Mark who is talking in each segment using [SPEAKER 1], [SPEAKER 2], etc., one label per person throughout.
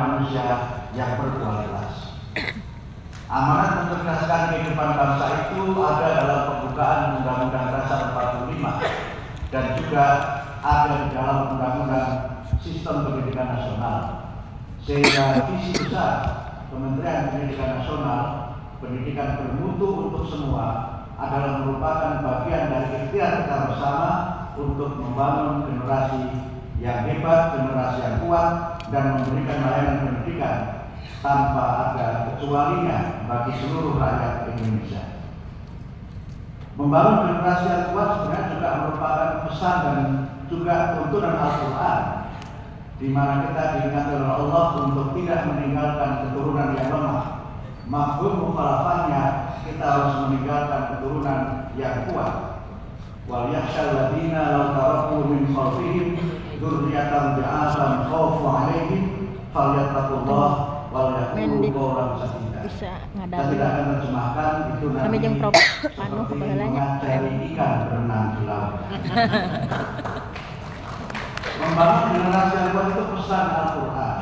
[SPEAKER 1] manusia yang berkualitas. Amanat mencerdaskan kehidupan bangsa itu ada dalam pembukaan Undang-Undang Dasar 45 dan juga ada di dalam Undang-Undang Sistem Pendidikan Nasional. Sehingga visi besar Kementerian Pendidikan Nasional, pendidikan bermutu untuk semua, adalah merupakan bagian dari ikhtiar kita bersama untuk membangun generasi yang hebat, generasi yang kuat, dan memberikan layanan pendidikan tanpa ada kecualinya bagi seluruh rakyat Indonesia. Membangun generasi yang kuat sebenarnya juga merupakan pesan dan juga tuntunan Al-Quran, di mana kita diingatkan oleh Allah untuk tidak meninggalkan keturunan yang lemah. Mafhum mukhalafannya, kita harus meninggalkan keturunan yang kuat. Wal yakhshal ladina law taraku min khalfihim dzurriyyatan dha'afan khawfu 'alaihim falyattaqullah wal yaqulu qawlan sadida.
[SPEAKER 2] Bisa
[SPEAKER 1] Kita tidak akan terjemahkan itu nanti seperti mengajari ikan berenang di laut. Membangun generasi yang kuat itu pesan Al-Quran.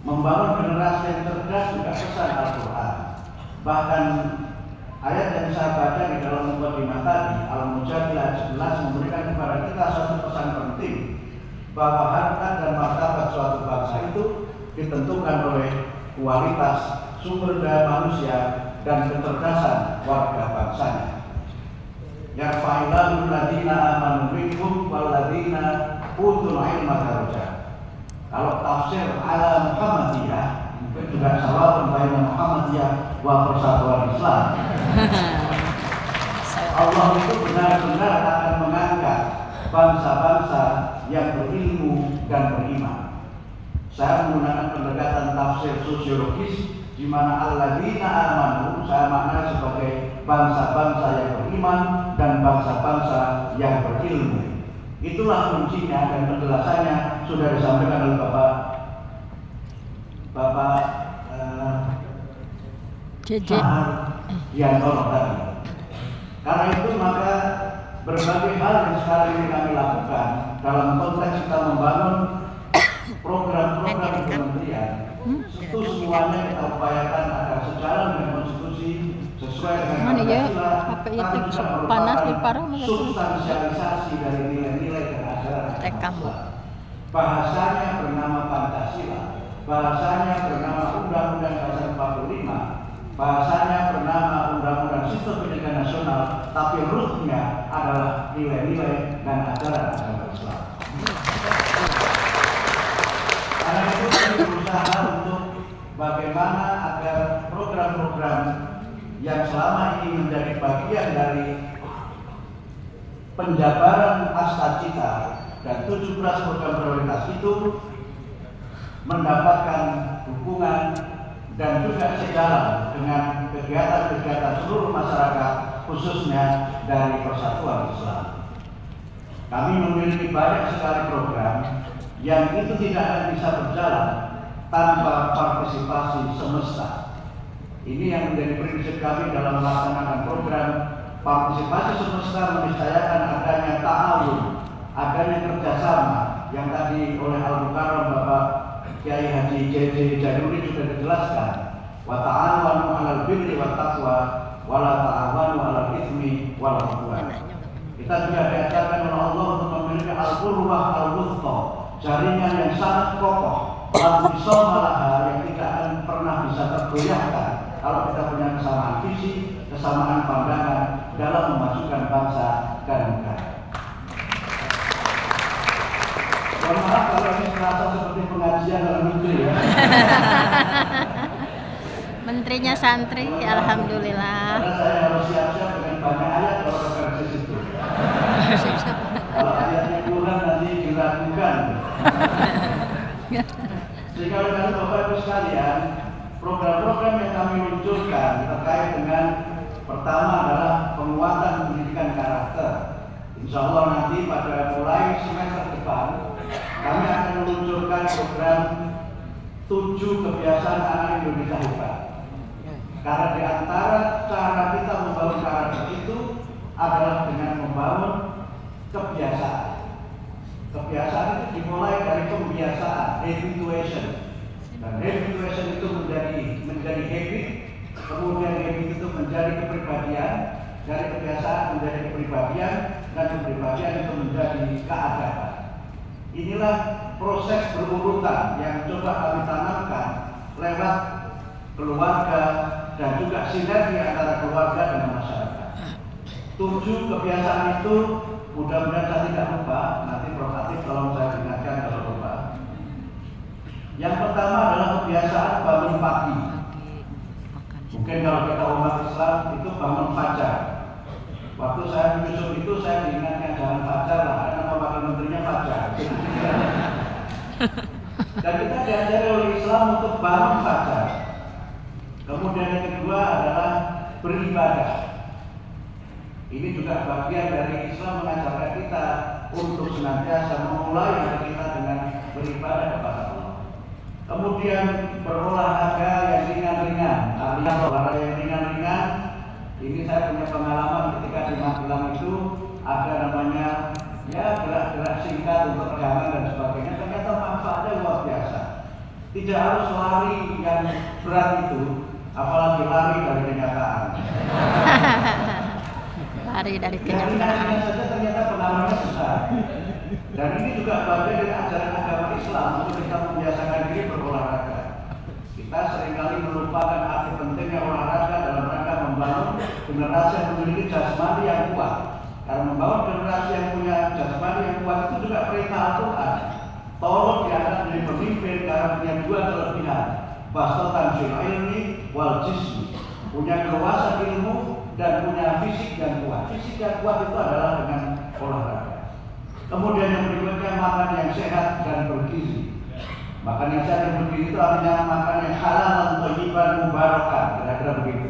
[SPEAKER 1] Membangun generasi yang cerdas juga pesan Al-Quran. Bahkan ayat yang saya baca di dalam mukadimah tadi, Al-Mujadilah 11, memberikan kepada kita satu pesan penting, bahwa harta dan martabat suatu bangsa itu ditentukan oleh kualitas sumber daya manusia dan kecerdasan warga bangsanya. Yarfa'illahu alladziina aamanu minkum walladziina utul ilma darajat. Kalau tafsir ala Muhammadiyah, mungkin juga sawaban baina Muhammadiyah wa persatuan Islam. Allah itu benar-benar akan mengangkat bangsa-bangsa yang berilmu dan beriman. Saya menggunakan pendekatan tafsir sosiologis, di mana alladzina amanu saya maknai sebagai bangsa-bangsa yang beriman dan bangsa-bangsa yang berilmu. Itulah kuncinya, dan penjelasannya sudah disampaikan oleh Bapak Diantoro tadi. Karena itu maka berbagai hal yang sekarang ini kami lakukan dalam konteks kita membangun program-program kementerian, itu semuanya kita upayakan agar sejalan dengan konstitusi, sesuai dengan Pancasila, tapi juga merupakan substansialisasi dari nilai-nilai dan ajaran Pancasila. Bahasanya bernama Pancasila, bahasanya bernama Undang-Undang Dasar 45, bahasanya bernama Undang-Undang Sistem Pendidikan Nasional, tapi ruhnya adalah nilai-nilai dan ajaran agama Islam. Karena itu kami berusaha untuk bagaimana agar program-program yang selama ini menjadi bagian dari penjabaran Astacita dan 17 program prioritas itu mendapatkan dukungan dan juga sejalan dengan kegiatan-kegiatan seluruh masyarakat, khususnya dari Persatuan Islam. Kami memiliki banyak sekali program yang itu tidak akan bisa berjalan tanpa partisipasi semesta. Ini yang menjadi prinsip kami dalam melaksanakan program partisipasi semesta, meniscayakan adanya ta'awun, adanya kerjasama yang tadi oleh Al-Mukarram Bapak Kiai Haji JJ Jaduri sudah dijelaskan. Wa ta'awanu 'alal birri wat taqwa wa la ta'awanu 'alal itsmi wal 'udwan. Kita juga diajarkan oleh Allah untuk memiliki al-qurwah al-wuthqa, jaringan yang sangat kokoh, lalu bisomalaha yang tidak akan pernah bisa tergoyahkan kalau kita punya kesamaan visi, kesamaan pandangan dalam memajukan bangsa dan negara. Mohon maaf kalau ini terasa seperti pengajian dalam negeri ya.
[SPEAKER 2] Menterinya santri, alhamdulillah.
[SPEAKER 1] Karena saya harus siap-siap dengan banyak ayat kalau referensi situ. Kalau ayatnya kurang nanti diragukan. Sehingga oleh karena Bapak Ibu sekalian, program-program yang kami luncurkan terkait dengan pertama adalah penguatan pendidikan karakter. Insya Allah nanti pada mulai semester depan kami akan meluncurkan program 7 kebiasaan anak Indonesia hebat. Karena di antara cara kita membangun karakter itu adalah dengan membangun kebiasaan. Kebiasaan itu dimulai dari pembiasaan, habituation. Dan habituation itu menjadi habit, kemudian habit itu menjadi kepribadian, dari kebiasaan menjadi kepribadian, dan kepribadian itu menjadi keadaban. Inilah proses berurutan yang coba kami tanamkan lewat keluarga dan juga sinergi antara keluarga dan masyarakat. 7 kebiasaan itu mudah-mudahan saya tidak lupa, nanti Prof. Atif tolong saya ingatkan kalau lupa. Yang pertama adalah kebiasaan bangun pagi. Mungkin kalau kita umat Islam itu bangun fajar. Waktu saya menyusun itu saya diingatkan jangan fajar lah, karena nama wakil menterinya fajar. Dan kita diajari oleh Islam untuk bangun fajar. Kemudian yang kedua adalah beribadah. Ini juga bagian dari Islam mengajarkan kita untuk senantiasa memulai hari kita dengan beribadah kepada Allah. Kemudian berolahraga yang ringan-ringan. Artinya olahraga yang ringan-ringan. Ini saya punya pengalaman ketika di Magelang itu ada namanya ya gerak-gerak singkat untuk pegangan dan sebagainya. Ternyata manfaatnya luar biasa. Tidak harus lari yang berat itu, apalagi lari dari kenyataan.
[SPEAKER 2] Lari dari kenyataan.
[SPEAKER 1] Saja ternyata pengaruhnya besar. Dan ini juga bagian dari ajaran agama Islam untuk kita membiasakan diri berolahraga. Kita seringkali melupakan arti pentingnya olahraga dalam rangka membangun generasi yang memiliki jasmani yang kuat. Karena membangun generasi yang punya jasmani yang kuat itu juga perintah Al-Quran. Tolong diangkat menjadi pemimpin karena punya 2 kelebihan. Bastatan fil ilmi wal jismi. Punya keluasan ilmu dan punya fisik yang kuat. Fisik yang kuat itu adalah dengan olahraga. Kemudian yang berikutnya makan yang sehat dan bergizi. Makan yang sehat dan bergizi itu artinya makan yang halal dan thayyiban mubarakah, kira-kira begitu.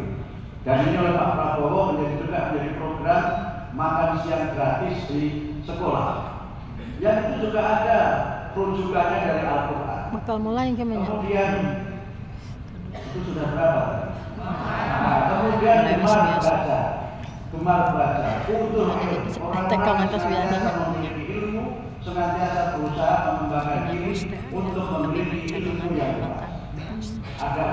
[SPEAKER 1] Dan ini oleh Pak Prabowo menjadi program makan siang gratis di sekolah. Yang itu juga ada rujukannya dari Al-Quran.
[SPEAKER 2] Bakal mulai
[SPEAKER 1] kemudian itu sudah berapa? Nah, kemudian gemar belajar, untuk orang-orang yang senantiasa memiliki ilmu, senantiasa berusaha mengembangkan diri untuk memiliki ilmu yang luas. Ada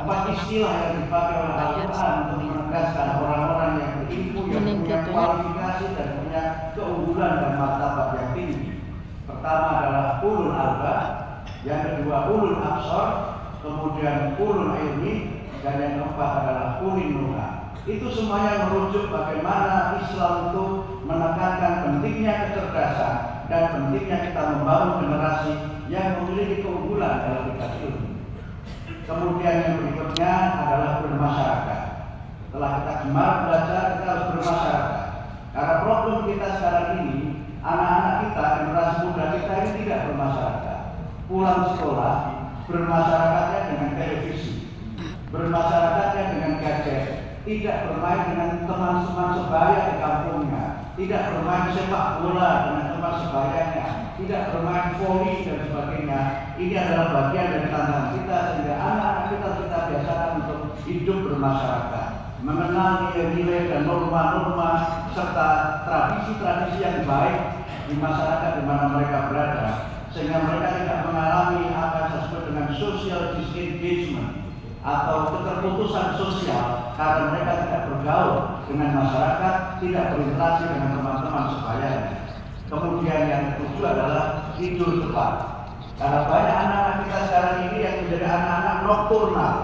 [SPEAKER 1] empat istilah yang dipakai oleh Al-Quran untuk menegaskan orang-orang yang berilmu, yang punya kualifikasi dan punya keunggulan dan martabat yang tinggi. Pertama adalah ulul albab, yang kedua ulul absar, kemudian ulul ilmi, dan yang keempat adalah ulil nuha. Itu semuanya merujuk bagaimana Islam itu menekankan pentingnya kecerdasan dan pentingnya kita membangun generasi yang memiliki keunggulan dalam bidang ilmu. Kemudian yang berikutnya adalah bermasyarakat. Setelah kita gemar belajar, kita harus bermasyarakat. Karena problem kita sekarang ini, anak-anak kita, generasi muda kita ini tidak bermasyarakat. Pulang sekolah, bermasyarakatnya dengan televisi, bermasyarakatnya dengan gadget, tidak bermain dengan teman-teman sebaya di kampungnya, tidak bermain sepak bola dengan teman sebayanya, tidak bermain voli dan sebagainya. Ini adalah bagian dari tantangan kita sehingga anak-anak kita biasakan untuk hidup bermasyarakat, mengenal nilai-nilai dan norma-norma serta tradisi-tradisi yang baik di masyarakat di mana mereka berada, sehingga mereka tidak mengalami apa yang disebut dengan social disengagement atau keterputusan sosial karena mereka tidak bergaul dengan masyarakat, tidak berinteraksi dengan teman-teman sebayanya. Kemudian yang kedua adalah tidur cepat. Karena banyak anak-anak kita sekarang ini yang menjadi anak-anak nokturnal.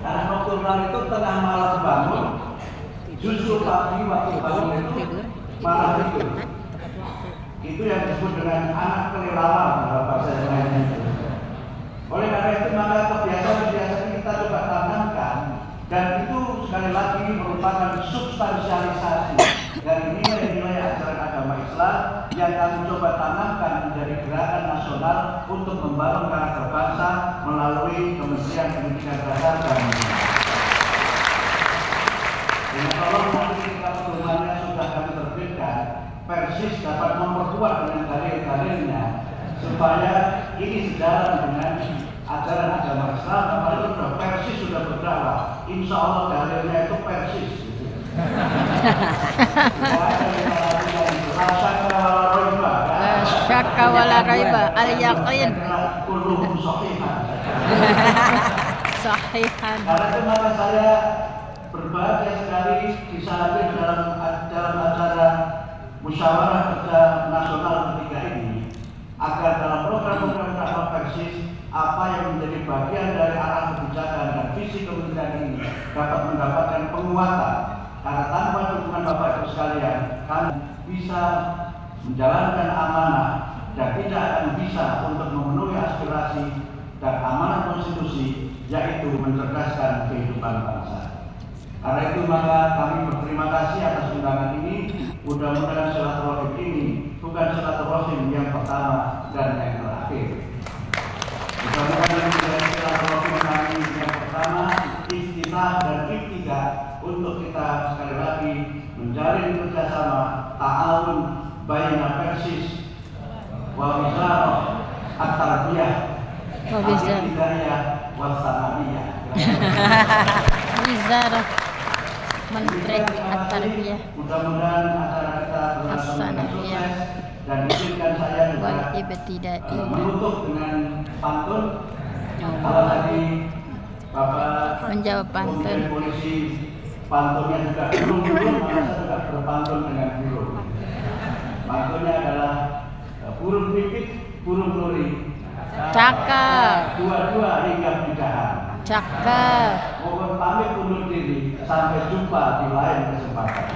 [SPEAKER 1] Anak nokturnal itu tengah malam bangun, justru pagi waktu bangun itu malah tidur. Itu yang disebut dengan anak kelelawar dalam bahasa yang lainnya. Oleh karena itu maka kebiasaan kita coba tanamkan, dan itu sekali lagi merupakan substansialisasi dari nilai-nilai ajaran agama Islam yang kami coba tanamkan menjadi gerakan nasional untuk membangun karakter bangsa melalui Kementerian Pendidikan Dasar dan Menengah. Dengan tolong nanti ketika pedomannya sudah kami terbitkan, Persis dapat memperkuat dengan dalil-dalilnya supaya ini sejalan dengan ajaran agama Islam. Apalagi sudah Persis sudah berdakwah, insya Allah dalilnya itu Persis.
[SPEAKER 2] La syaka syakka wala raiba al-yaqin.
[SPEAKER 1] Kulluhum shahihan.
[SPEAKER 2] Sahihan.
[SPEAKER 1] Karena itu maka saya berbahagia sekali bisa hadir dalam acara musyawarah kerja nasional ketiga ini, agar dalam program-program dakwah Persis apa yang menjadi bagian dari arah kebijakan dan visi kementerian ini dapat mendapatkan penguatan. Karena tanpa dukungan Bapak Ibu sekalian, kami bisa menjalankan amanah dan tidak akan bisa untuk memenuhi aspirasi dan amanah konstitusi, yaitu mencerdaskan kehidupan bangsa. Karena itu maka kami berterima kasih atas undangan ini. Mudah-mudahan silaturahim ini bukan silaturahim yang pertama dan yang terakhir. Mudah-mudahan ini menjadi silaturahim kami yang pertama, istilah dan ibtidah untuk kita sekali lagi menjalin kerjasama ta'awun baina Persis wa wizarah at-tarbiyah al-ibtidaiyah wa sanawiyah.
[SPEAKER 2] Wizarah Menteri At-Tarbiyah
[SPEAKER 1] Mudah-mudahan acara kita berlangsung dengan sukses dan izinkan saya juga menutup dengan pantun. Kalau tadi Bapak
[SPEAKER 2] menjawab pantun
[SPEAKER 1] polisi pantunnya juga burung-burung, maka saya juga berpantun dengan burung. Pantunnya adalah burung pipit, burung nuri,
[SPEAKER 2] cakep,
[SPEAKER 1] dua-dua hingga bidahan.
[SPEAKER 2] cakep.
[SPEAKER 1] Mohon pamit undur diri, sampai jumpa di lain kesempatan.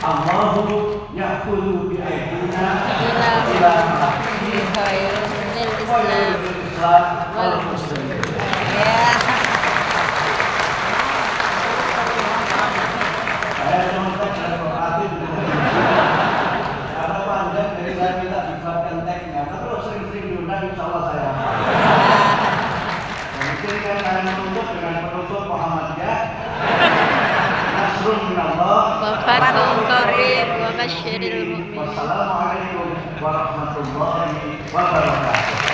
[SPEAKER 1] Allahu ya'khudhu bi aydina ila khairil Islam wal muslimin. Saya contek dan kooperatif karena panjang dari saya minta dibuatkan teksnya, tapi kalau sering-sering diundang insya Allah saya. Izinkan saya menutup dengan penutup Muhammadiyah. Nasrun minallah
[SPEAKER 2] Wa fathun qarib wa basyiril mu'minin.
[SPEAKER 1] Wassalamualaikum warahmatullahi wabarakatuh.